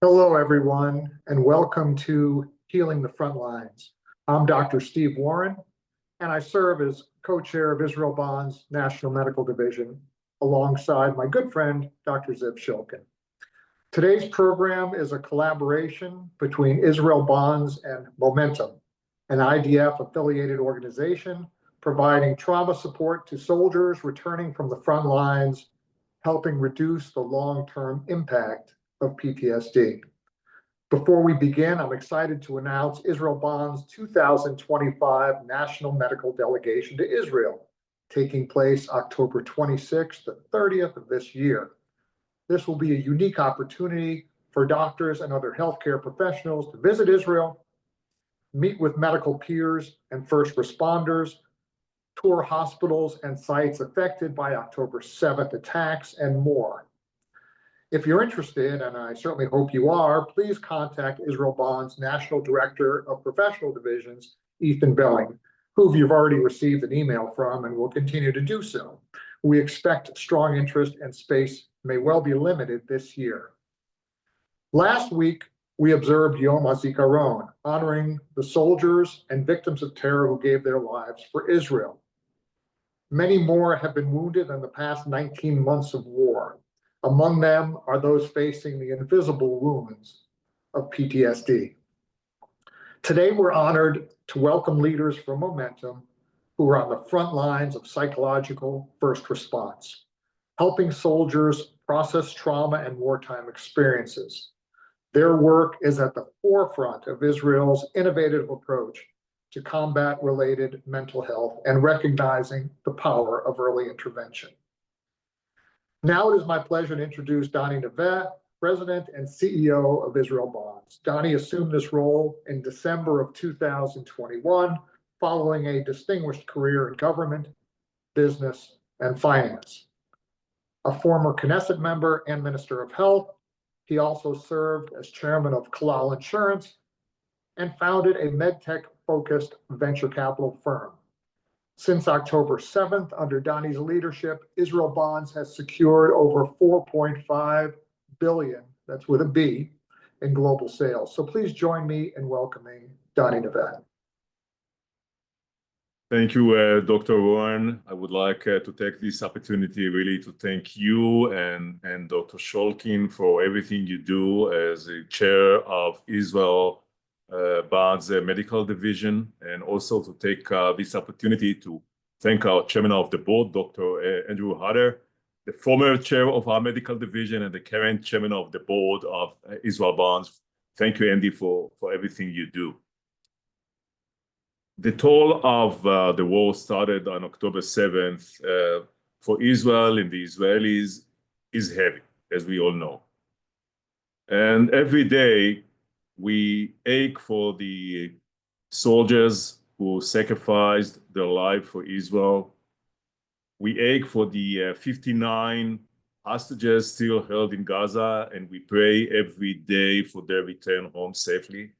Hello, everyone, and welcome to Healing the Front Lines. I'm Dr. Steve Warren, and I serve as co-chair of Israel Bond's National Medical Division, alongside my good friend, Dr. Ziv Shilkin. Today's program is a collaboration between Israel Bonds and Momentum, an IDF-affiliated organization providing trauma support to soldiers returning from the front lines, helping reduce the long-term impact of PTSD. Before we begin, I'm excited to announce Israel Bond's 2025 National Medical Delegation to Israel, taking place October 26th to 30th of this year. This will be a unique opportunity for doctors and other healthcare professionals to visit Israel, meet with medical peers and first responders, tour hospitals and sites affected by October 7th attacks, and more. If you're interested, and I certainly hope you are, please contact Israel Bond's National Director of Professional Divisions, Ethan Belling, who you've already received an email from and will continue to do so. We expect strong interest, and space may well be limited this year. Last week, we observed Yom HaZikaron, honoring the soldiers and victims of terror who gave their lives for Israel. Many more have been wounded in the past 19 months of war. Among them are those facing the invisible wounds of PTSD. Today, we're honored to welcome leaders from Momentum who are on the front lines of psychological first response, helping soldiers process trauma and wartime experiences. Their work is at the forefront of Israel's innovative approach to combat-related mental health and recognizing the power of early intervention. Now it is my pleasure to introduce Donnie Neve, President and CEO of Israel Bonds. Donnie assumed this role in December of 2021, following a distinguished career in government, business, and finance. A former Knesset member and Minister of Health, he also served as chairman of Kalal Insurance and founded a medtech-focused venture capital firm. Since October 7th, under Donnie's leadership, Israel Bonds has secured over $4.5 billion, that's with a B, in global sales. So please join me in welcoming Donnie Neve. Thank you, Dr. Warren. I would like to take this opportunity really to thank you and Dr. Shulkin for everything you do as the chair of Israel Bonds Medical Division, and also to take this opportunity to thank our chairman of the board, Dr. Andrew Hatter, the former chair of our medical division and the current chairman of the board of Israel Bonds. Thank you, Andy, for everything you do. The toll of the war started on October 7th for Israel and the Israelis is heavy, as we all know. And every day, we ache for the soldiers who sacrificed their life for Israel. We ache for the 59 hostages still held in Gaza, and we pray every day for their return home safely.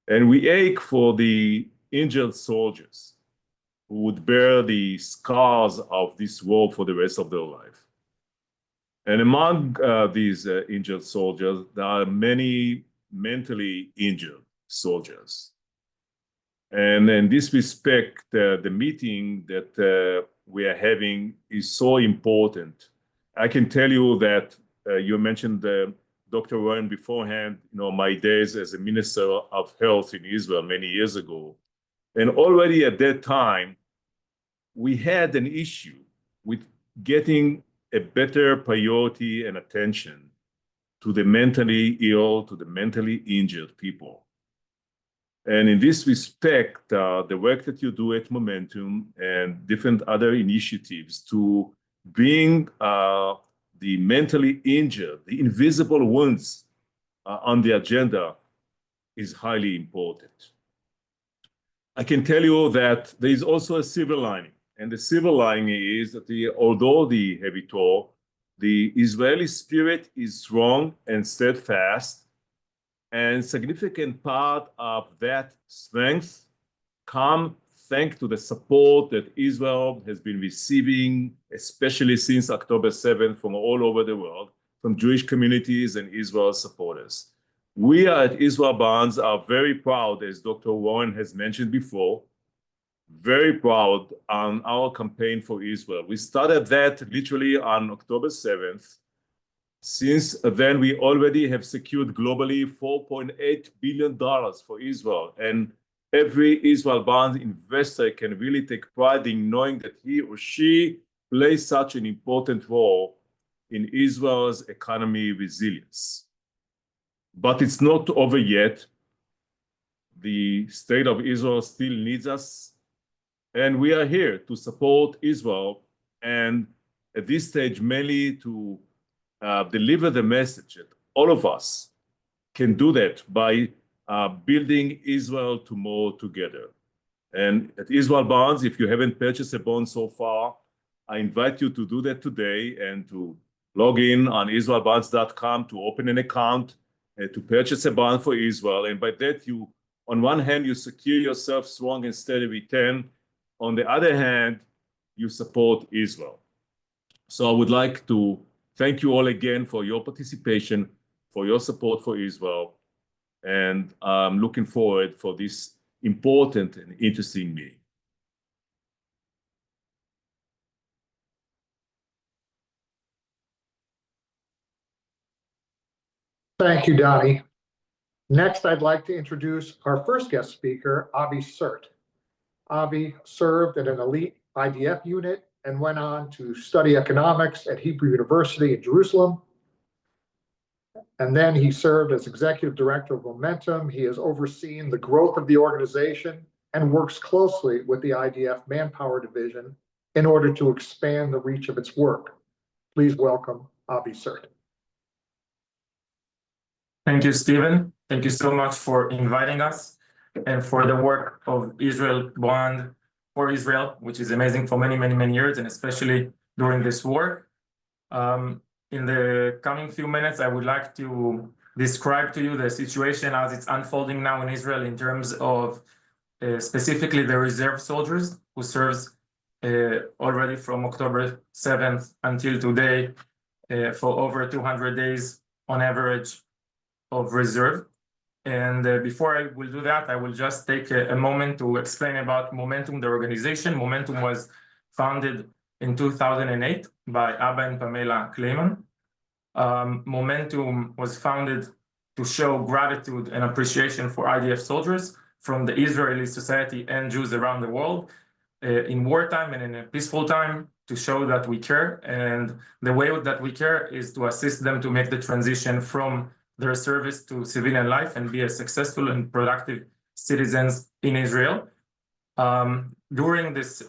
And we ache for the injured soldiers who would bear the scars of this war for the rest of their life. And among these injured soldiers, there are many mentally injured soldiers. And in this respect, the meeting that we are having is so important. I can tell you that you mentioned Dr. Warren beforehand, my days as a minister of health in Israel many years ago. And already at that time, we had an issue with getting a better priority and attention to the mentally ill, to the mentally injured people. And in this respect, the work that you do at Momentum and different other initiatives to bring the mentally injured, the invisible wounds on the agenda is highly important. I can tell you that there is also a silver lining. And the silver lining is that although the heavy toll, the Israeli spirit is strong and steadfast, and significant part of that strength come thanks to the support that Israel has been receiving, especially since October 7th from all over the world, from Jewish communities and Israel supporters. We at Israel Bonds are very proud, as Dr. Warren has mentioned before, very proud on our campaign for Israel. We started that literally on October 7th. Since then, we already have secured globally $4.8 billion for Israel. And every Israel Bonds investor can really take pride in knowing that he or she plays such an important role in Israel's economy resilience. But it's not over yet. The state of Israel still needs us. And we are here to support Israel, and at this stage, mainly to deliver the message that all of us can do that by building Israel tomorrow together. And at Israel Bonds, if you haven't purchased a bond so far, I invite you to do that today and to log in on israelbonds.com to open an account to purchase a bond for Israel. And by that, you, on one hand, you secure yourself strong and steady return. On the other hand, you support Israel. So I would like to thank you all again for your participation, for your support for Israel, and I'm looking forward for this important and interesting meeting. Thank you, Donnie. Next, I'd like to introduce our first guest speaker, Avi Cirt. Avi served at an elite IDF unit and went on to study economics at Hebrew University in Jerusalem. And then he served as executive director of Momentum. He has overseen the growth of the organization and works closely with the IDF Manpower Division in order to expand the reach of its work. Please welcome Avi Cirt. Thank you, Stephen. Thank you so much for inviting us and for the work of Israel Bond for Israel, which is amazing for many, many, many years, and especially during this war. In the coming few minutes, I would like to describe to you the situation as it's unfolding now in Israel in terms of specifically the reserve soldiers who serves already from October 7th until today for over 200 days on average of reserve. And before I will do that, I will just take a moment to explain about Momentum, the organization. Momentum was founded in 2008 by Abba and Pamela Kleiman. Momentum was founded to show gratitude and appreciation for IDF soldiers from the Israeli society and Jews around the world in wartime and in a peaceful time, to show that we care. And the way that we care is to assist them to make the transition from their service to civilian life and be a successful and productive citizens in Israel. During this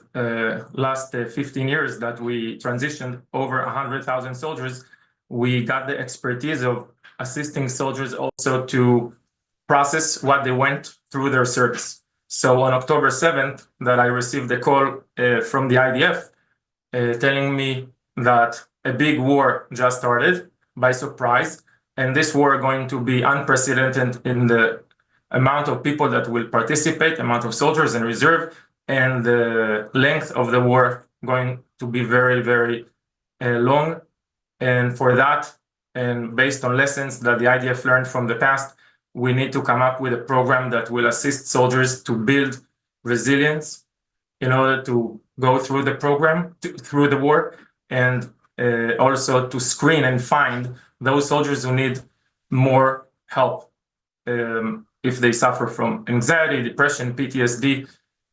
last 15 years that we transitioned over 100,000 soldiers, we got the expertise of assisting soldiers also to process what they went through their service. So on October 7th, that I received a call from the IDF telling me that a big war just started by surprise, and this war going to be unprecedented in the amount of people that will participate, amount of soldiers and reserve, and the length of the war going to be very, very long. And for that, and based on lessons that the IDF learned from the past, we need to come up with a program that will assist soldiers to build resilience in order to go through the program, through the war, and also to screen and find those soldiers who need more help if they suffer from anxiety, depression, PTSD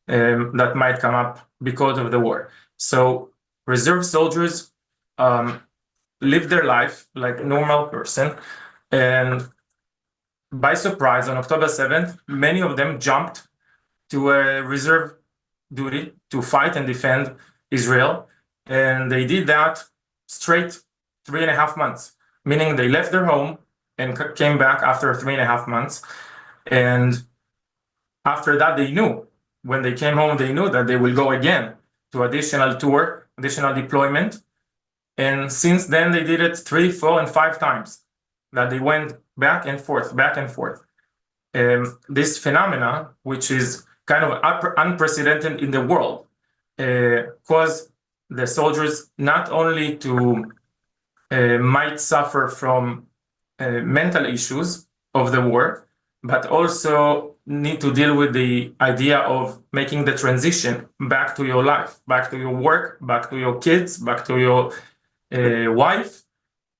that might come up because of the war. So reserve soldiers live their life like a normal person, and by surprise on October 7th, many of them jumped to a reserve duty to fight and defend Israel, and they did that straight 3.5 months. Meaning they left their home and came back after 3.5 months. And after that, they knew, when they came home, they knew that they will go again to additional tour, additional deployment. And since then, they did it 3, 4, and 5 times, that they went back and forth, back and forth. This phenomena, which is kind of unprecedented in the world, caused the soldiers not only to might suffer from mental issues of the war, but also need to deal with the idea of making the transition back to your life, back to your work, back to your kids, back to your wife,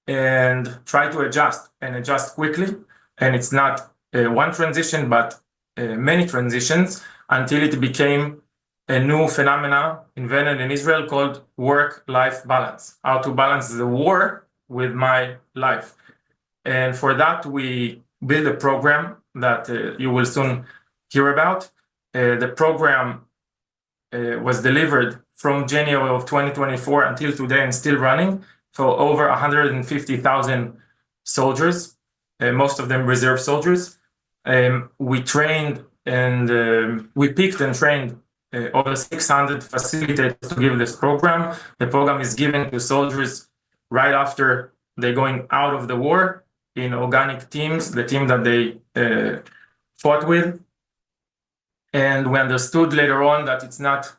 and try to adjust and adjust quickly. And it's not one transition, but many transitions until it became a new phenomena invented in Israel called work-life balance, how to balance the war with my life. And for that, we build a program that you will soon hear about. The program was delivered from January of 2024 until today and still running for over 150,000 soldiers, most of them reserve soldiers. We trained and we picked and trained over 600 facilitators to give this program. The program is given to soldiers right after they're going out of the war in organic teams, the team that they fought with. And we understood later on that it's not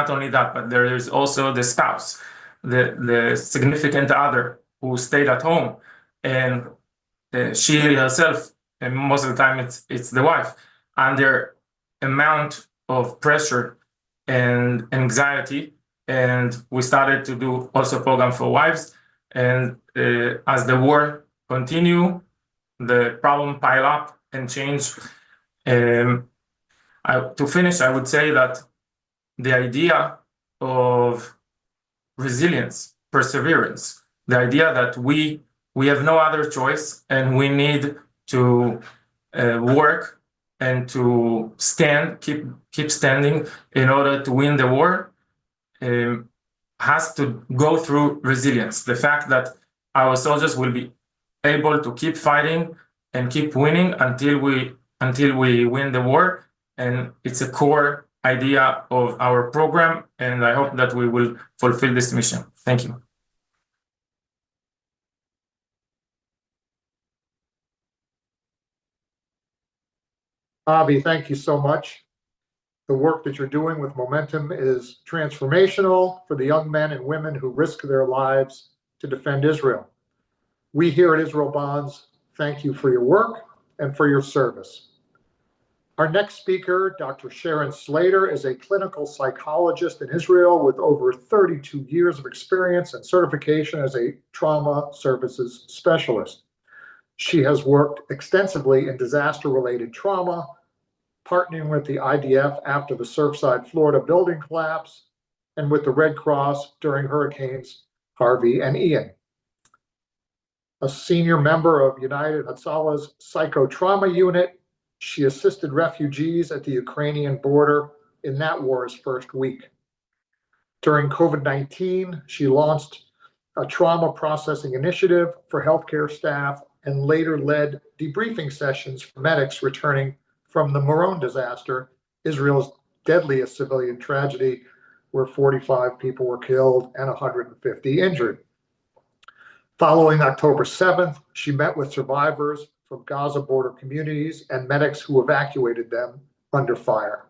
only that, but there is also the spouse, the significant other who stayed at home, and she herself, and most of the time it's the wife, under amount of pressure and anxiety. And we started to do also program for wives. And as the war continue, the problem pile up and change. To finish, I would say that the idea of resilience, perseverance, the idea that we have no other choice and we need to work and to stand, keep standing in order to win the war, has to go through resilience. The fact that our soldiers will be able to keep fighting and keep winning until we win the war. And it's a core idea of our program, and I hope that we will fulfill this mission. Thank you. Avi, thank you so much. The work that you're doing with Momentum is transformational for the young men and women who risk their lives to defend Israel. We here at Israel Bonds thank you for your work and for your service. Our next speaker, Dr. Sharon Slater, is a clinical psychologist in Israel with over 32 years of experience and certification as a trauma services specialist. She has worked extensively in disaster-related trauma, partnering with the IDF after the Surfside, Florida building collapse, and with the Red Cross during Hurricanes Harvey and Ian. A senior member of United Hatsala's psychotrauma unit, she assisted refugees at the Ukrainian border in that war's first week. During COVID-19, she launched a trauma processing initiative for healthcare staff and later led debriefing sessions for medics returning from the Meron disaster, Israel's deadliest civilian tragedy, where 45 people were killed and 150 injured. Following October 7th, she met with survivors from Gaza border communities and medics who evacuated them under fire.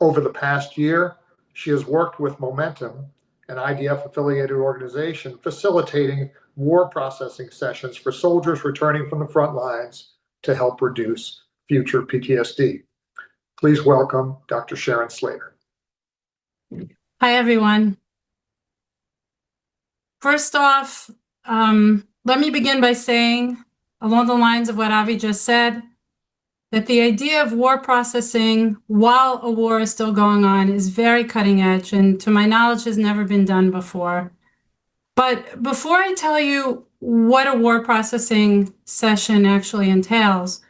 Over the past year, she has worked with Momentum, an IDF-affiliated organization facilitating war processing sessions for soldiers returning from the front lines to help reduce future PTSD. Please welcome Dr. Sharon Slater. Hi, everyone. First off, let me begin by saying, along the lines of what Avi just said, that the idea of war processing while a war is still going on is very cutting edge and, to my knowledge, has never been done before. But before I tell you what a war processing session actually entails,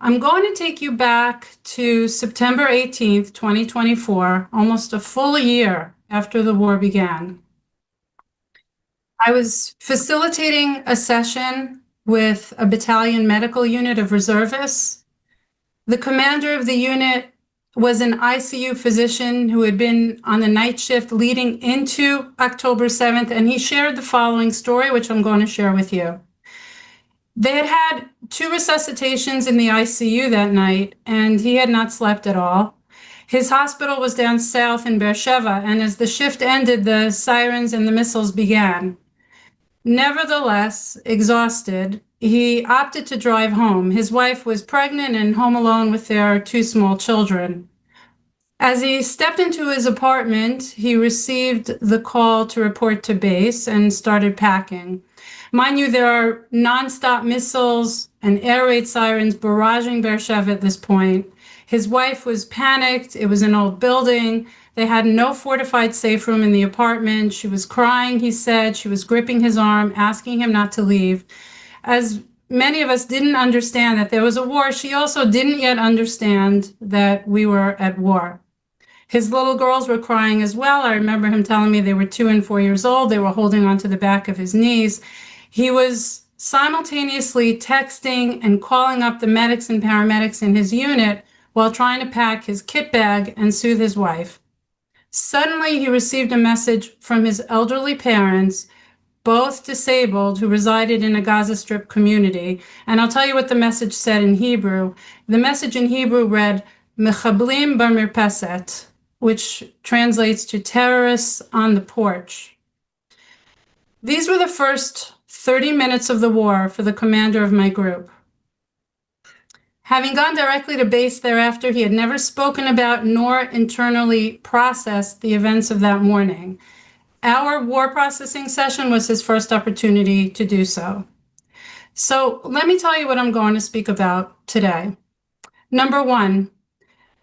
I'm going to take you back to September 18th, 2024, almost a full year after the war began. I was facilitating a session with a battalion medical unit of reservists. The commander of the unit was an ICU physician who had been on the night shift leading into October 7th, and he shared the following story, which I'm going to share with you. They had had 2 resuscitations in the ICU that night, and he had not slept at all. His hospital was down south in Beersheba, and as the shift ended, the sirens and the missiles began. Nevertheless, exhausted, he opted to drive home. His wife was pregnant and home alone with their 2 small children. As he stepped into his apartment, he received the call to report to base and started packing. Mind you, there are nonstop missiles and air raid sirens barraging Beersheba at this point. His wife was panicked. It was an old building. They had no fortified safe room in the apartment. She was crying, he said. She was gripping his arm, asking him not to leave. As many of us didn't understand that there was a war, she also didn't yet understand that we were at war. His little girls were crying as well. I remember him telling me they were 2 and 4 years old. They were holding onto the back of his knees. He was simultaneously texting and calling up the medics and paramedics in his unit while trying to pack his kit bag and soothe his wife. Suddenly, he received a message from his elderly parents, both disabled, who resided in a Gaza Strip community. And I'll tell you what the message said in Hebrew. The message in Hebrew read, Mechablim b'mirpeset, which translates to terrorists on the porch. These were the first 30 minutes of the war for the commander of my group. Having gone directly to base thereafter, he had never spoken about nor internally processed the events of that morning. Our war processing session was his first opportunity to do so. So let me tell you what I'm going to speak about today. Number 1,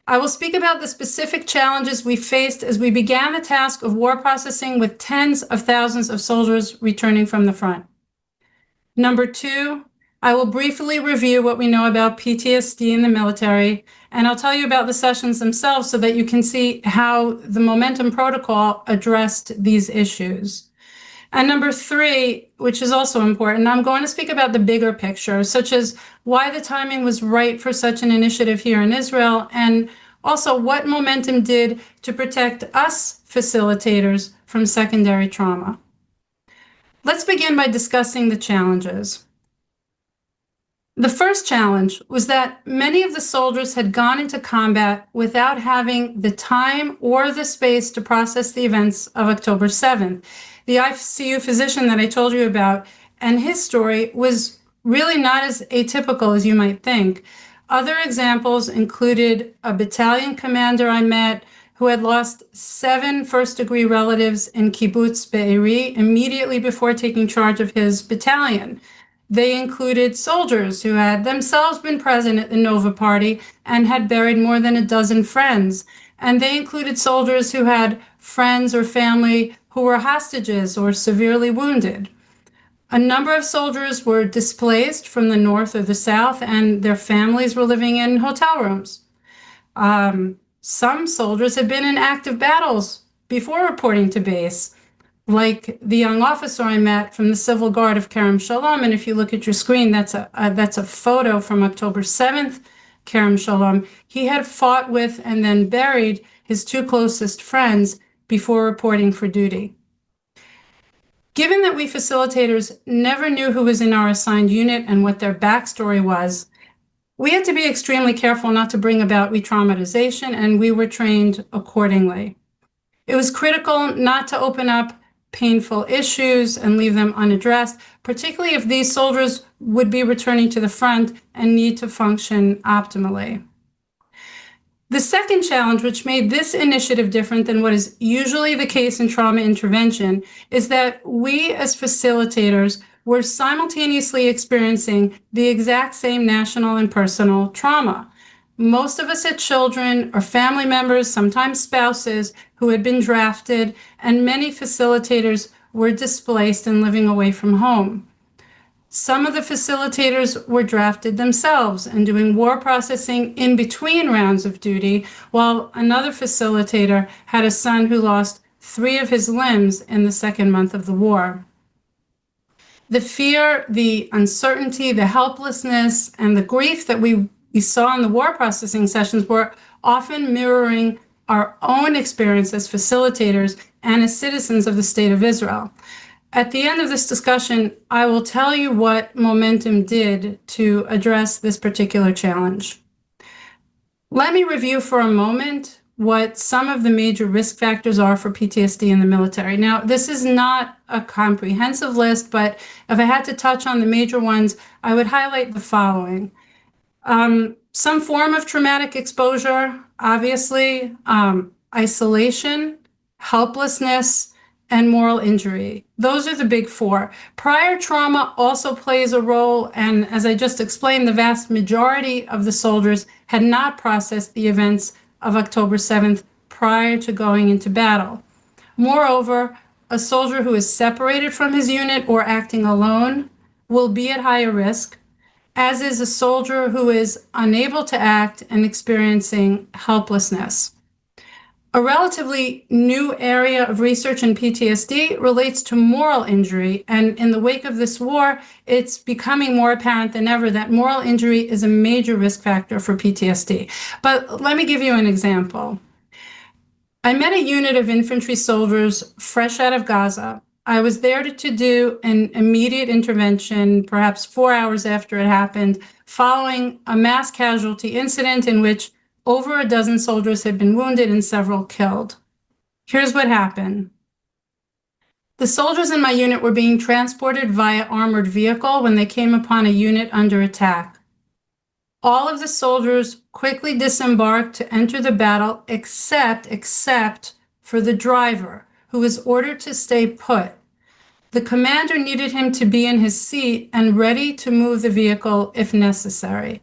I will speak about the specific challenges we faced as we began the task of war processing with tens of thousands of soldiers returning from the front. Number 2, I will briefly review what we know about PTSD in the military, and I'll tell you about the sessions themselves so that you can see how the Momentum Protocol addressed these issues. And number 3, which is also important, I'm going to speak about the bigger picture, such as why the timing was right for such an initiative here in Israel, and also what Momentum did to protect us facilitators from secondary trauma. Let's begin by discussing the challenges. The first challenge was that many of the soldiers had gone into combat without having the time or the space to process the events of October 7th. The ICU physician that I told you about and his story was really not as atypical as you might think. Other examples included a battalion commander I met who had lost 7 first-degree relatives in Kibbutz Be'eri immediately before taking charge of his battalion. They included soldiers who had themselves been present at the Nova Party and had buried more than a dozen friends. And they included soldiers who had friends or family who were hostages or severely wounded. A number of soldiers were displaced from the north or the south, and their families were living in hotel rooms. Some soldiers had been in active battles before reporting to base, like the young officer I met from the Civil Guard of Kerem Shalom. And if you look at your screen, that's a photo from October 7th, Kerem Shalom. He had fought with and then buried his 2 closest friends before reporting for duty. Given that we facilitators never knew who was in our assigned unit and what their backstory was, we had to be extremely careful not to bring about re-traumatization, and we were trained accordingly. It was critical not to open up painful issues and leave them unaddressed, particularly if these soldiers would be returning to the front and need to function optimally. The second challenge, which made this initiative different than what is usually the case in trauma intervention, is that we as facilitators were simultaneously experiencing the exact same national and personal trauma. Most of us had children or family members, sometimes spouses, who had been drafted, and many facilitators were displaced and living away from home. Some of the facilitators were drafted themselves and doing war processing in between rounds of duty, while another facilitator had a son who lost 3 of his limbs in the 2nd month of the war. The fear, the uncertainty, the helplessness, and the grief that we saw in the war processing sessions were often mirroring our own experience as facilitators and as citizens of the State of Israel. At the end of this discussion, I will tell you what Momentum did to address this particular challenge. Let me review for a moment what some of the major risk factors are for PTSD in the military. Now, this is not a comprehensive list, but if I had to touch on the major ones, I would highlight the following. Some form of traumatic exposure, obviously, isolation, helplessness, and moral injury. Those are the big four. Prior trauma also plays a role, and as I just explained, the vast majority of the soldiers had not processed the events of October 7th prior to going into battle. Moreover, a soldier who is separated from his unit or acting alone will be at higher risk, as is a soldier who is unable to act and experiencing helplessness. A relatively new area of research in PTSD relates to moral injury, and in the wake of this war, it's becoming more apparent than ever that moral injury is a major risk factor for PTSD. But let me give you an example. I met a unit of infantry soldiers fresh out of Gaza. I was there to do an immediate intervention, perhaps 4 hours after it happened, following a mass casualty incident in which over a dozen soldiers had been wounded and several killed. Here's what happened. The soldiers in my unit were being transported via armored vehicle when they came upon a unit under attack. All of the soldiers quickly disembarked to enter the battle except for the driver, who was ordered to stay put. The commander needed him to be in his seat and ready to move the vehicle if necessary.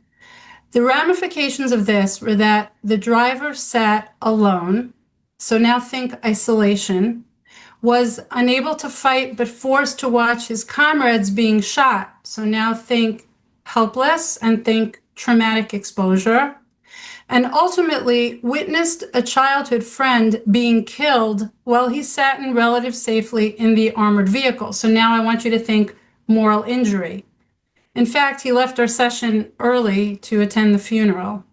The ramifications of this were that the driver sat alone, so now think isolation, was unable to fight but forced to watch his comrades being shot, so now think helpless and think traumatic exposure, and ultimately witnessed a childhood friend being killed while he sat in relative safety in the armored vehicle. So now I want you to think moral injury. In fact, he left our session early to attend the funeral.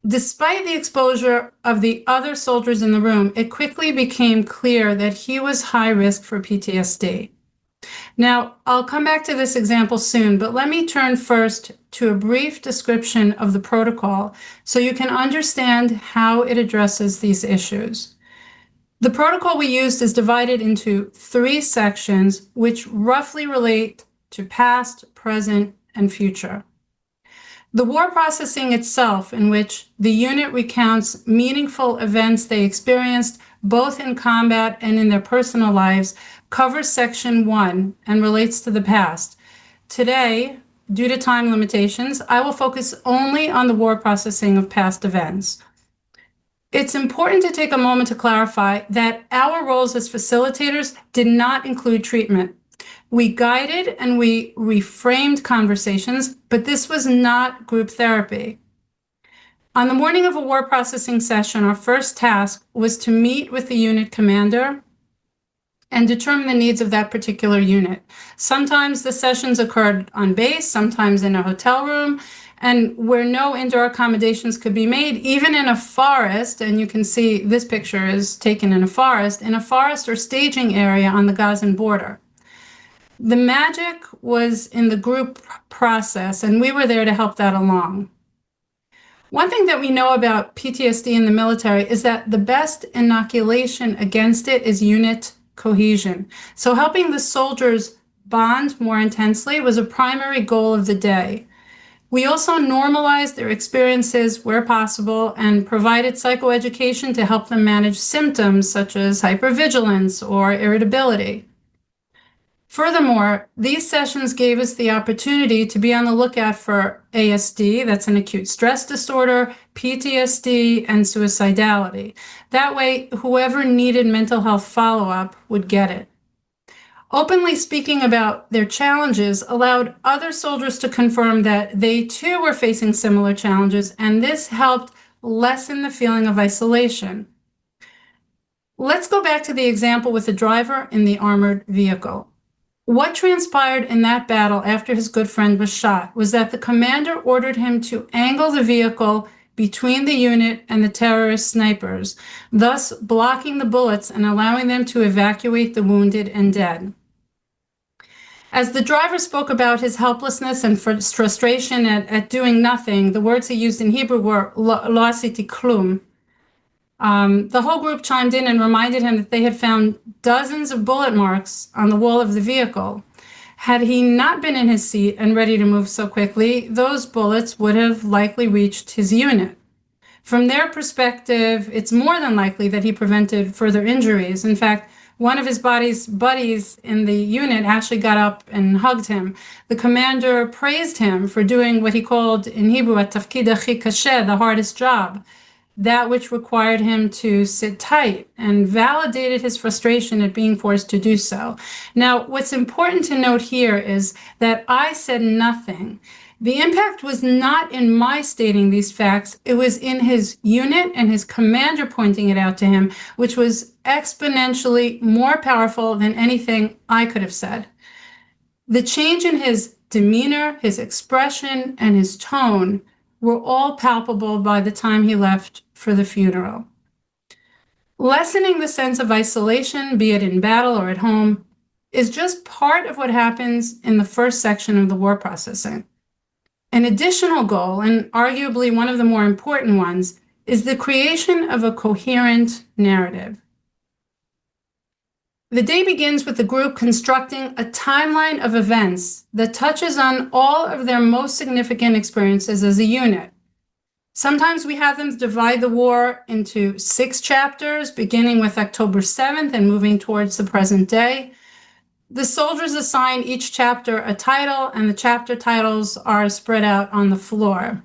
Despite the exposure of the other soldiers in the room, it quickly became clear that he was high risk for PTSD. Now, I'll come back to this example soon, but let me turn first to a brief description of the protocol so you can understand how it addresses these issues. The protocol we used is divided into 3 sections, which roughly relate to past, present, and future. The war processing itself, in which the unit recounts meaningful events they experienced both in combat and in their personal lives, covers section 1 and relates to the past. Today, due to time limitations, I will focus only on the war processing of past events. It's important to take a moment to clarify that our roles as facilitators did not include treatment. We guided and we reframed conversations, but this was not group therapy. On the morning of a war processing session, our first task was to meet with the unit commander and determine the needs of that particular unit. Sometimes the sessions occurred on base, sometimes in a hotel room, and where no indoor accommodations could be made, even in a forest, and you can see this picture is taken in a forest or staging area on the Gazan border. The magic was in the group process, and we were there to help that along. One thing that we know about PTSD in the military is that the best inoculation against it is unit cohesion. So helping the soldiers bond more intensely was a primary goal of the day. We also normalized their experiences where possible and provided psychoeducation to help them manage symptoms such as hypervigilance or irritability. Furthermore, these sessions gave us the opportunity to be on the lookout for ASD, that's an acute stress disorder, PTSD, and suicidality. That way, whoever needed mental health follow-up would get it. Openly speaking about their challenges allowed other soldiers to confirm that they too were facing similar challenges, and this helped lessen the feeling of isolation. Let's go back to the example with the driver in the armored vehicle. What transpired in that battle after his good friend was shot was that the commander ordered him to angle the vehicle between the unit and the terrorist snipers, thus blocking the bullets and allowing them to evacuate the wounded and dead. As the driver spoke about his helplessness and frustration at doing nothing, the words he used in Hebrew were lo asiti klum. The whole group chimed in and reminded him that they had found dozens of bullet marks on the wall of the vehicle. Had he not been in his seat and ready to move so quickly, those bullets would have likely reached his unit. From their perspective, it's more than likely that he prevented further injuries. In fact, one of his buddies in the unit actually got up and hugged him. The commander praised him for doing what he called in Hebrew, "Tafkid achi kasher," the hardest job, that which required him to sit tight, and validated his frustration at being forced to do so. Now, what's important to note here is that I said nothing. The impact was not in my stating these facts, it was in his unit and his commander pointing it out to him, which was exponentially more powerful than anything I could have said. The change in his demeanor, his expression, and his tone were all palpable by the time he left for the funeral. Lessening the sense of isolation, be it in battle or at home, is just part of what happens in the first section of the war processing. An additional goal, and arguably one of the more important ones, is the creation of a coherent narrative. The day begins with the group constructing a timeline of events that touches on all of their most significant experiences as a unit. Sometimes we have them divide the war into 6 chapters, beginning with October 7th and moving towards the present day. The soldiers assign each chapter a title, and the chapter titles are spread out on the floor.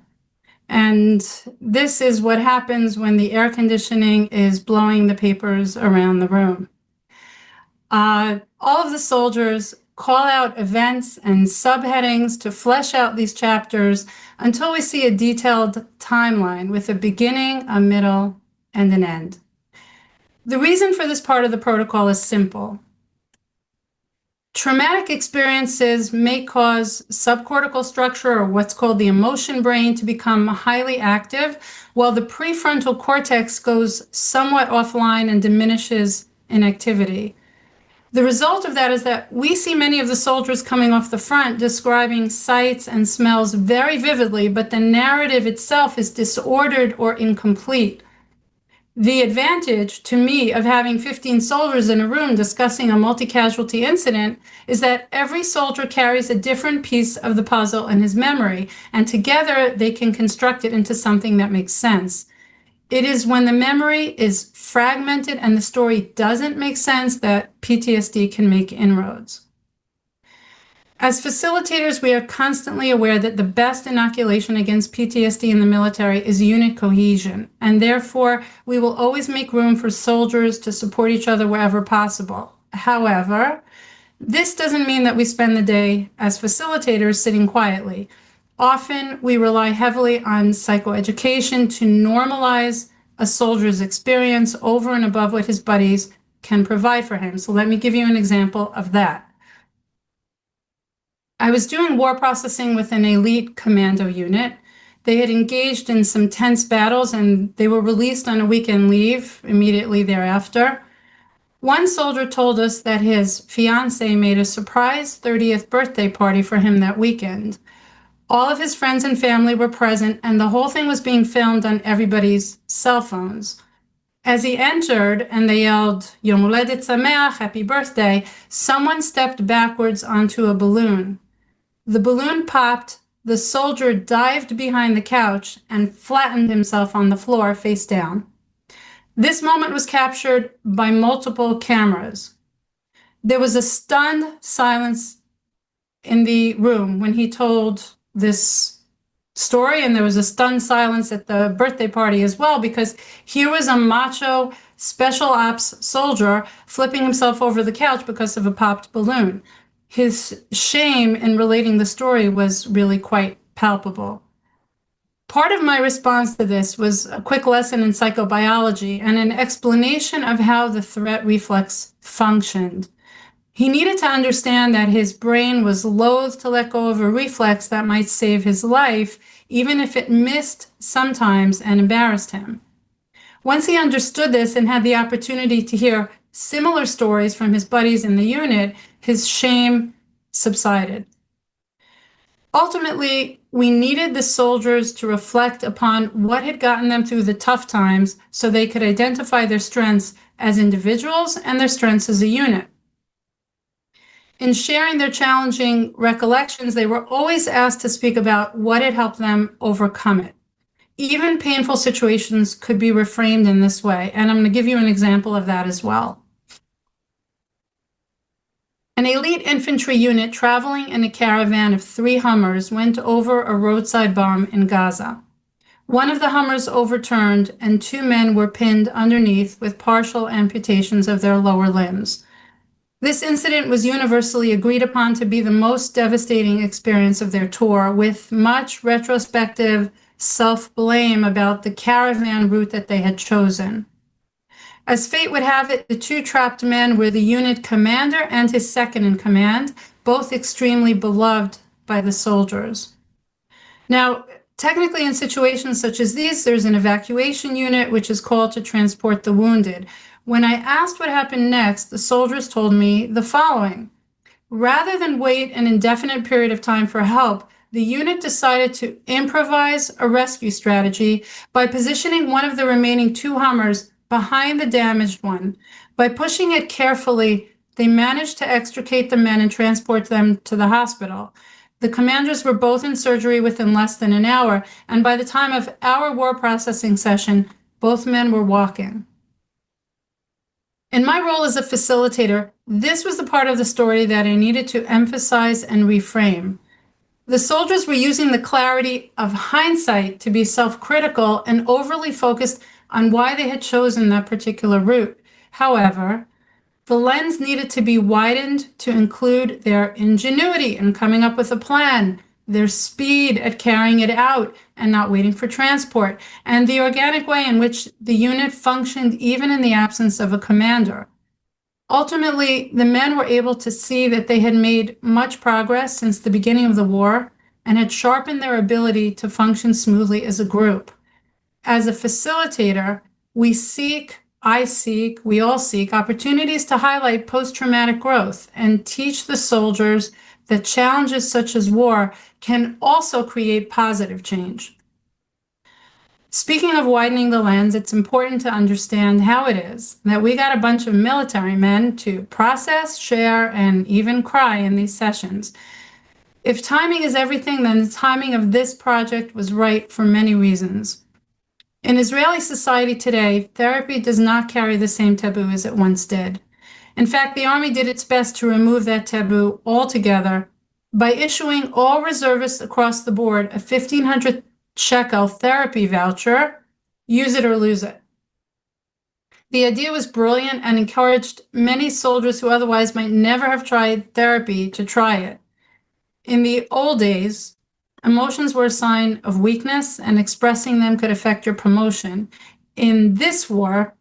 And this is what happens when the air conditioning is blowing the papers around the room. All of the soldiers call out events and subheadings to flesh out these chapters until we see a detailed timeline with a beginning, a middle, and an end. The reason for this part of the protocol is simple. Traumatic experiences may cause subcortical structure, or what's called the emotion brain, to become highly active, while the prefrontal cortex goes somewhat offline and diminishes in activity. The result of that is that we see many of the soldiers coming off the front describing sights and smells very vividly, but the narrative itself is disordered or incomplete. The advantage to me of having 15 soldiers in a room discussing a multi-casualty incident is that every soldier carries a different piece of the puzzle in his memory, and together they can construct it into something that makes sense. It is when the memory is fragmented and the story doesn't make sense that PTSD can make inroads. As facilitators, we are constantly aware that the best inoculation against PTSD in the military is unit cohesion, and therefore we will always make room for soldiers to support each other wherever possible. However, this doesn't mean that we spend the day as facilitators sitting quietly. Often we rely heavily on psychoeducation to normalize a soldier's experience over and above what his buddies can provide for him. So let me give you an example of that. I was doing war processing with an elite commando unit. They had engaged in some tense battles and they were released on a weekend leave immediately thereafter. One soldier told us that his fiancée made a surprise 30th birthday party for him that weekend. All of his friends and family were present, and the whole thing was being filmed on everybody's cell phones. As he entered and they yelled, Yom Holedet Sameach, happy birthday, someone stepped backwards onto a balloon. The balloon popped, the soldier dived behind the couch and flattened himself on the floor face down. This moment was captured by multiple cameras. There was a stunned silence in the room when he told this story, and there was a stunned silence at the birthday party as well, because here was a macho special ops soldier flipping himself over the couch because of a popped balloon. His shame in relating the story was really quite palpable. Part of my response to this was a quick lesson in psychobiology and an explanation of how the threat reflex functioned. He needed to understand that his brain was loath to let go of a reflex that might save his life, even if it missed sometimes and embarrassed him. Once he understood this and had the opportunity to hear similar stories from his buddies in the unit, his shame subsided. Ultimately, we needed the soldiers to reflect upon what had gotten them through the tough times so they could identify their strengths as individuals and their strengths as a unit. In sharing their challenging recollections, they were always asked to speak about what had helped them overcome it. Even painful situations could be reframed in this way, and I'm going to give you an example of that as well. An elite infantry unit traveling in a caravan of 3 Hummers went over a roadside bomb in Gaza. One of the Hummers overturned and 2 men were pinned underneath with partial amputations of their lower limbs. This incident was universally agreed upon to be the most devastating experience of their tour, with much retrospective self-blame about the caravan route that they had chosen. As fate would have it, the 2 trapped men were the unit commander and his second in command, both extremely beloved by the soldiers. Now, technically, in situations such as these, there's an evacuation unit which is called to transport the wounded. When I asked what happened next, the soldiers told me the following. Rather than wait an indefinite period of time for help, the unit decided to improvise a rescue strategy by positioning one of the remaining 2 Hummers behind the damaged one. By pushing it carefully, they managed to extricate the men and transport them to the hospital. The commanders were both in surgery within less than an hour, and by the time of our war processing session, both men were walking. In my role as a facilitator, this was the part of the story that I needed to emphasize and reframe. The soldiers were using the clarity of hindsight to be self-critical and overly focused on why they had chosen that particular route. However, the lens needed to be widened to include their ingenuity in coming up with a plan, their speed at carrying it out and not waiting for transport, and the organic way in which the unit functioned even in the absence of a commander. Ultimately, the men were able to see that they had made much progress since the beginning of the war and had sharpened their ability to function smoothly as a group. As a facilitator, we all seek opportunities to highlight post-traumatic growth and teach the soldiers that challenges such as war can also create positive change. Speaking of widening the lens, it's important to understand how it is that we got a bunch of military men to process, share, and even cry in these sessions. If timing is everything, then the timing of this project was right for many reasons. In Israeli society today, therapy does not carry the same taboo as it once did. In fact, the Army did its best to remove that taboo altogether by issuing all reservists across the board a 1,500 shekel therapy voucher, use it or lose it. The idea was brilliant and encouraged many soldiers who otherwise might never have tried therapy to try it. In the old days, emotions were a sign of weakness and expressing them could affect your promotion. In this war,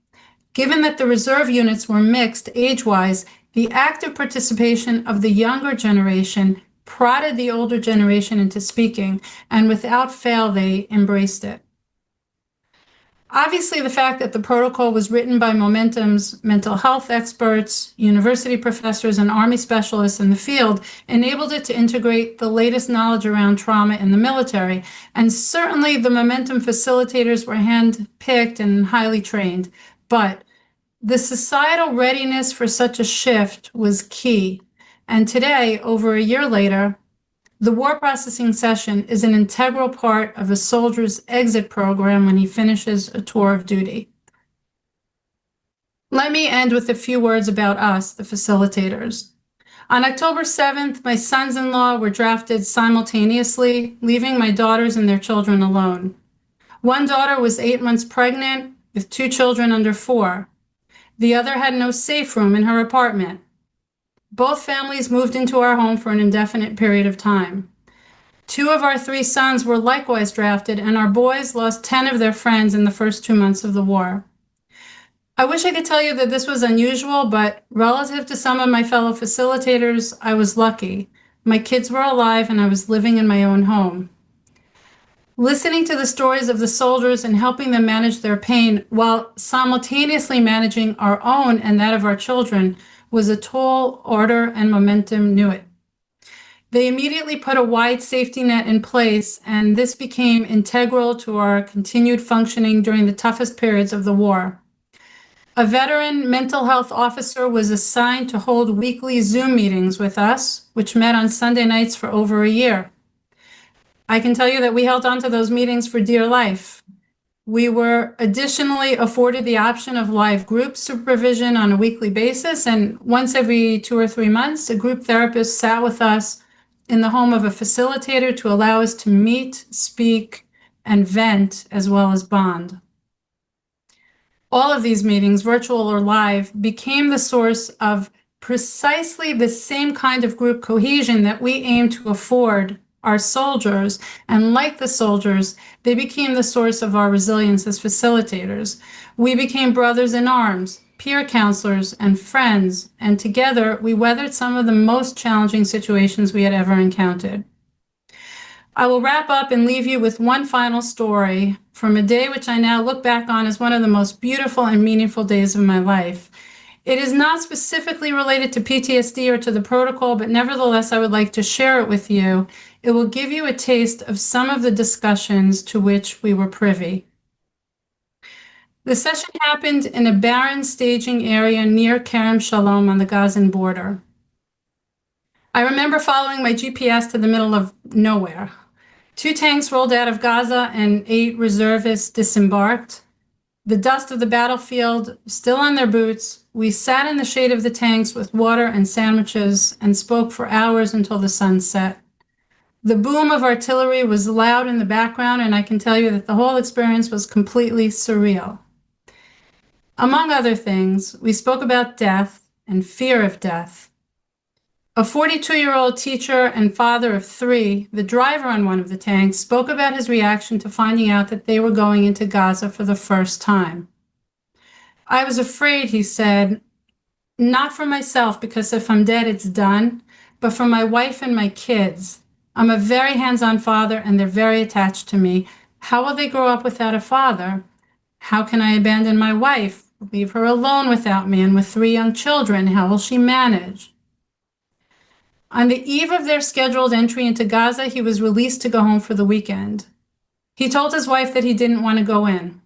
given that the reserve units were mixed age-wise, the active participation of the younger generation prodded the older generation into speaking, and without fail, they embraced it. Obviously, the fact that the protocol was written by Momentum's mental health experts, university professors, and Army specialists in the field enabled it to integrate the latest knowledge around trauma in the military, and certainly the Momentum facilitators were hand-picked and highly trained, but the societal readiness for such a shift was key. And today, over a year later, the war processing session is an integral part of a soldier's exit program when he finishes a tour of duty. Let me end with a few words about us, the facilitators. On October 7th, my sons-in-law were drafted simultaneously, leaving my daughters and their children alone. One daughter was 8 months pregnant with 2 children under 4. The other had no safe room in her apartment. Both families moved into our home for an indefinite period of time. 2 of our 3 sons were likewise drafted, and our boys lost 10 of their friends in the first 2 months of the war. I wish I could tell you that this was unusual, but relative to some of my fellow facilitators, I was lucky. My kids were alive, and I was living in my own home. Listening to the stories of the soldiers and helping them manage their pain while simultaneously managing our own and that of our children was a tall order, and Momentum knew it. They immediately put a wide safety net in place, and this became integral to our continued functioning during the toughest periods of the war. A veteran mental health officer was assigned to hold weekly Zoom meetings with us, which met on Sunday nights for over a year. I can tell you that we held on to those meetings for dear life. We were additionally afforded the option of live group supervision on a weekly basis, and once every 2 or 3 months, a group therapist sat with us in the home of a facilitator to allow us to meet, speak, and vent, as well as bond. All of these meetings, virtual or live, became the source of precisely the same kind of group cohesion that we aim to afford our soldiers, and like the soldiers, they became the source of our resilience as facilitators. We became brothers in arms, peer counselors, and friends, and together we weathered some of the most challenging situations we had ever encountered. I will wrap up and leave you with one final story from a day which I now look back on as one of the most beautiful and meaningful days of my life. It is not specifically related to PTSD or to the protocol, but nevertheless, I would like to share it with you. It will give you a taste of some of the discussions to which we were privy. The session happened in a barren staging area near Kerem Shalom on the Gazan border. I remember following my GPS to the middle of nowhere. 2 tanks rolled out of Gaza and 8 reservists disembarked. The dust of the battlefield still on their boots, we sat in the shade of the tanks with water and sandwiches and spoke for hours until the sun set. The boom of artillery was loud in the background, and I can tell you that the whole experience was completely surreal. Among other things, we spoke about death and fear of death. A 42-year-old teacher and father of 3, the driver on one of the tanks, spoke about his reaction to finding out that they were going into Gaza for the first time. I was afraid, he said, not for myself, because if I'm dead, it's done, but for my wife and my kids. I'm a very hands-on father, and they're very attached to me. How will they grow up without a father? How can I abandon my wife, leave her alone without me, and with 3 young children? How will she manage? On the eve of their scheduled entry into Gaza, he was released to go home for the weekend. He told his wife that he didn't want to go in.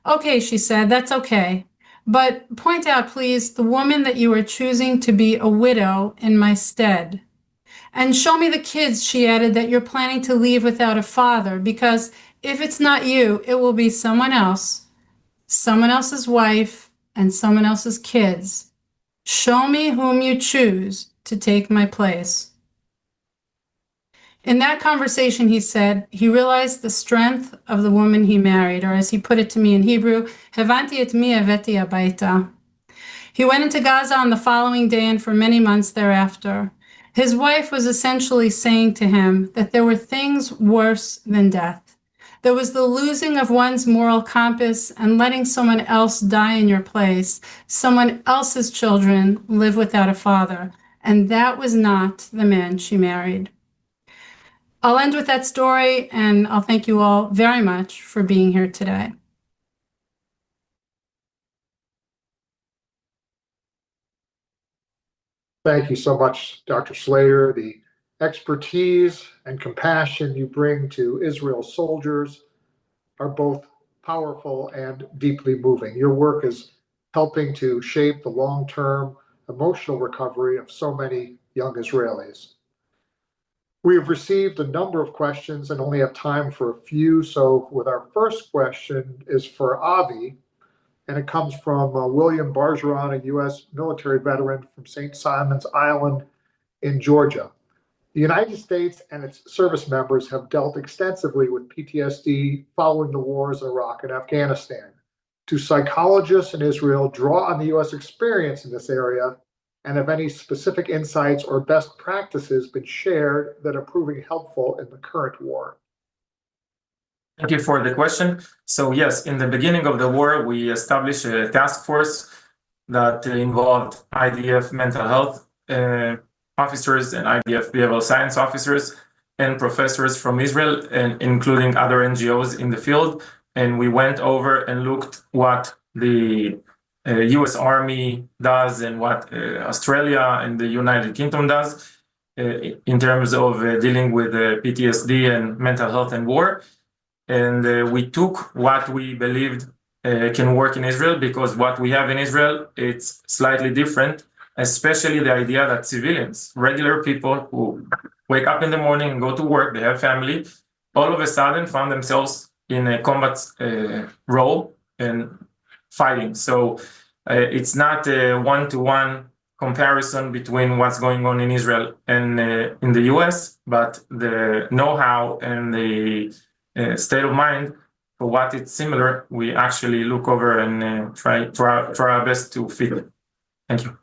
Okay, she said, that's okay. But point out, please, the woman that you are choosing to be a widow in my stead. And show me the kids, she added, that you're planning to leave without a father, because if it's not you, it will be someone else, someone else's wife, and someone else's kids. Show me whom you choose to take my place. In that conversation, he said, he realized the strength of the woman he married, or as he put it to me in Hebrew, Havanti et mi aveti abaita. He went into Gaza on the following day and for many months thereafter. His wife was essentially saying to him that there were things worse than death. There was the losing of one's moral compass and letting someone else die in your place, someone else's children live without a father. And that was not the man she married. I'll end with that story, and I'll thank you all very much for being here today. Thank you so much, Dr. Slater. The expertise and compassion you bring to Israel's soldiers are both powerful and deeply moving. Your work is helping to shape the long-term emotional recovery of so many young Israelis. We have received a number of questions and only have time for a few. So with our first question is for Avi, and it comes from William Bargeron, a U.S. military veteran from St. Simon's Island in Georgia. The United States and its service members have dealt extensively with PTSD following the wars in Iraq and Afghanistan. Do psychologists in Israel draw on the U.S. experience in this area, and have any specific insights or best practices been shared that are proving helpful in the current war? Thank you for the question. So yes, in the beginning of the war, we established a task force that involved IDF mental health officers and IDF behavioral science officers and professors from Israel, and including other NGOs in the field. And we went over and looked what the US Army does and what Australia and the United Kingdom does. in terms of dealing with PTSD and mental health and war. And we took what we believed can work in Israel, because what we have in Israel, it's slightly different, especially the idea that civilians, regular people who wake up in the morning and go to work, they have family, all of a sudden found themselves in a combat role and fighting. So it's not a one-to-one comparison between what's going on in Israel and in the US, but the know-how and the state of mind for what it's similar, we actually look over and try our best to fit it. Thank you.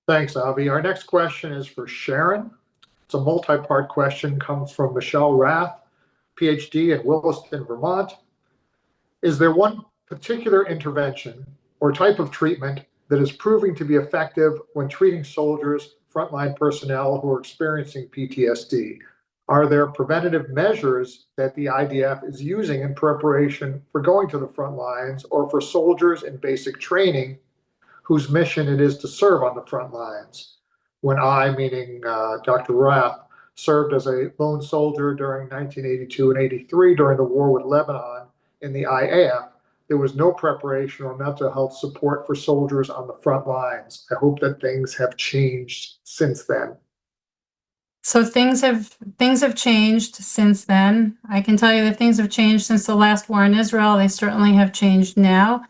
Thanks, Avi. Our next question is for Sharon. It's a multi-part question, comes from Michelle Rath, PhD in Williston, Vermont. Is there one particular intervention or type of treatment that is proving to be effective when treating soldiers, frontline personnel who are experiencing PTSD? Are there preventative measures that the IDF is using in preparation for going to the front lines, or for soldiers in basic training whose mission it is to serve on the front lines? When I, meaning Dr. Rath, served as a lone soldier during 1982 and 83 during the war with Lebanon in the IDF, there was no preparation or mental health support for soldiers on the front lines. I hope that things have changed since then. So things have changed since then. I can tell you that things have changed since the last war in Israel. They certainly have changed now.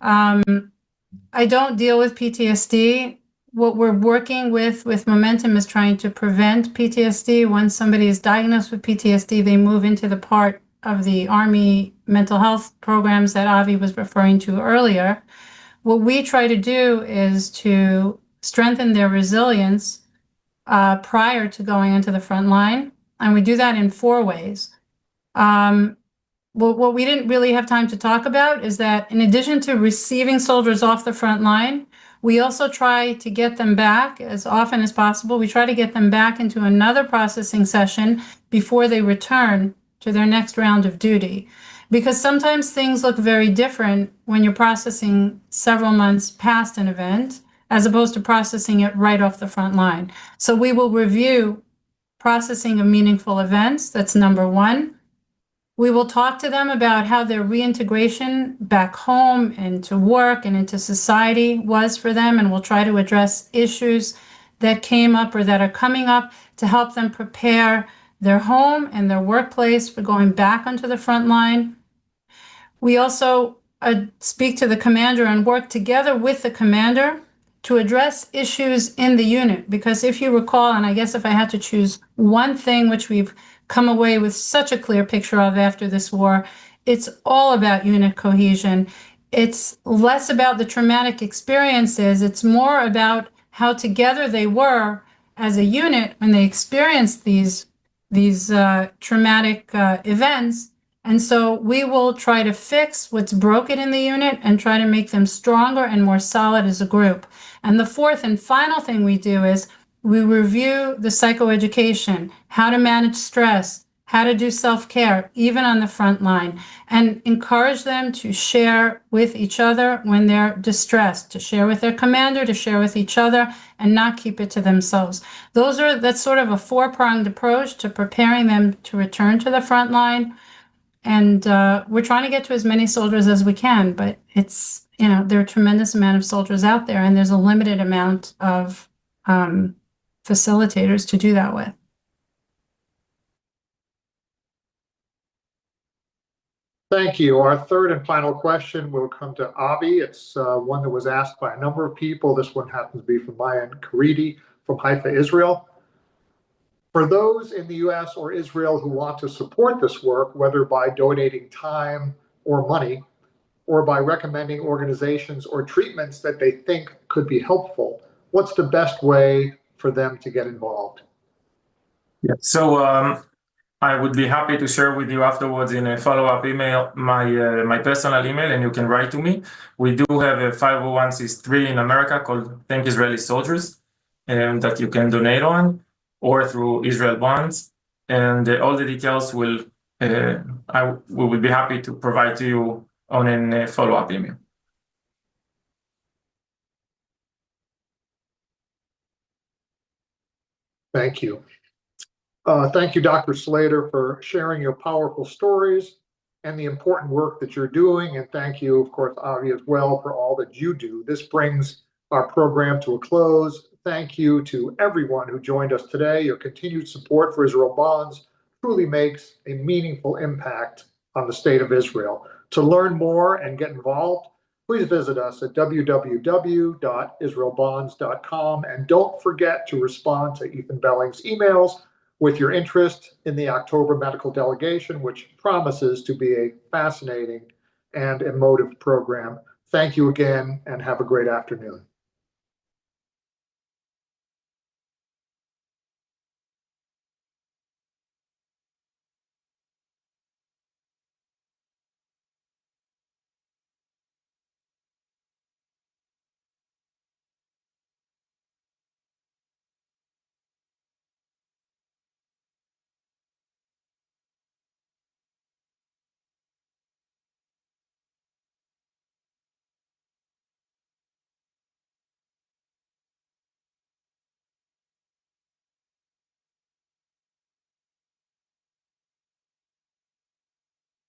I don't deal with PTSD. What we're working with Momentum is trying to prevent PTSD. Once somebody is diagnosed with PTSD, they move into the part of the Army mental health programs that Avi was referring to earlier. What we try to do is to strengthen their resilience prior to going into the front line. And we do that in 4 ways. What we didn't really have time to talk about is that in addition to receiving soldiers off the front line, we also try to get them back as often as possible. We try to get them back into another processing session before they return to their next round of duty. Because sometimes things look very different when you're processing several months past an event, as opposed to processing it right off the front line. So we will review processing of meaningful events. That's number 1. We will talk to them about how their reintegration back home and to work and into society was for them, and we'll try to address issues that came up or that are coming up to help them prepare their home and their workplace for going back onto the front line. We also speak to the commander and work together with the commander to address issues in the unit. Because if you recall, and I guess if I had to choose one thing which we've come away with such a clear picture of after this war, it's all about unit cohesion. It's less about the traumatic experiences. It's more about how together they were as a unit when they experienced these traumatic events. And so we will try to fix what's broken in the unit and try to make them stronger and more solid as a group. And the 4th and final thing we do is we review the psychoeducation, how to manage stress, how to do self-care, even on the front line, and encourage them to share with each other when they're distressed, to share with their commander, to share with each other, and not keep it to themselves. That's sort of a 4-pronged approach to preparing them to return to the front line. And we're trying to get to as many soldiers as we can, but it's, there are a tremendous amount of soldiers out there, and there's a limited amount of facilitators to do that with. Thank you. Our 3rd and final question will come to Avi. It's one that was asked by a number of people. This one happens to be from Mayan Karidi from Haifa, Israel. For those in the US or Israel who want to support this work, whether by donating time or money, or by recommending organizations or treatments that they think could be helpful, what's the best way for them to get involved? Yeah. So I would be happy to share with you afterwards in a follow-up email my personal email, and you can write to me. We do have a 501c3 in America called Thank Israeli Soldiers that you can donate on, or through Israel Bonds, and all the details will we would be happy to provide to you on a follow-up email. Thank you. Thank you, Dr. Slater, for sharing your powerful stories and the important work that you're doing. And thank you, of course, Avi, as well, for all that you do. This brings our program to a close. Thank you to everyone who joined us today. Your continued support for Israel Bonds truly makes a meaningful impact on the state of Israel. To learn more and get involved, please visit us at www.israelbonds.com. And don't forget to respond to Ethan Belling's emails with your interest in the October medical delegation, which promises to be a fascinating and emotive program. Thank you again, and have a great afternoon.